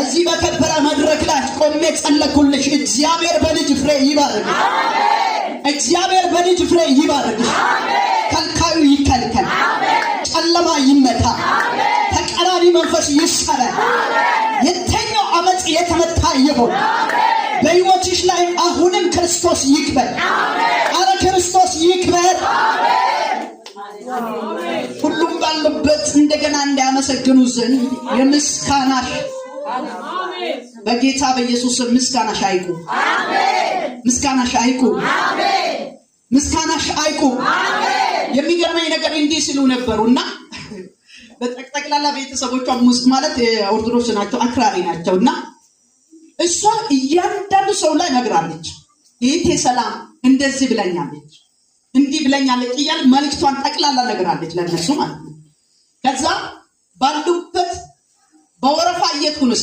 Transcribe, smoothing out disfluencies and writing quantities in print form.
እዚህ በከበረ መድረክ ላይ ቆሜ ጸለይኩልሽ። እግዚአብሔር በልጅ ፍሬ ይባርክሽ። አሜን። እግዚአብሔር በልጅ ፍሬ ይባርክሽ። አሜን። ከልካዩ ይከልከል። አሜን። ጨለማ ይመታ። አሜን። ተቀራኒ መንፈስ ይሰራል። አሜን። የተኛው አመጽ የተመታ ይሁን። አሜን። በሕይወትሽ ላይ አሁንም ክርስቶስ ይክበር። አሜን። አረ ክርስቶስ ይክበር። አሜን። ሁሉም ባሉበት እንደገና እንዲያመሰግኑ ዘንድ የምስጋናሽ በጌታ በኢየሱስ ምስጋናሽ አይቁም። አሜን። ምስጋናሽ አይቁም። አሜን። ምስጋናሽ አይቁም። አሜን። የሚገርመኝ ነገር እንዲህ ሲሉ ነበሩና በጠቅላላ ቤተሰቦቿ ውስጥ ማለት ኦርቶዶክስ ናቸው፣ አክራሪ ናቸውና እሷ እያንዳንዱ ሰው ላይ ነግራለች። ይሄ ሰላም እንደዚህ ብለኛለች፣ እንዲህ ብለኛለች እያል መልእክቷን ጠቅላላ ነግራለች ለነሱ ማለት ነው። ከዛ ባሉበት በወረፋ እየሄድኩ ነው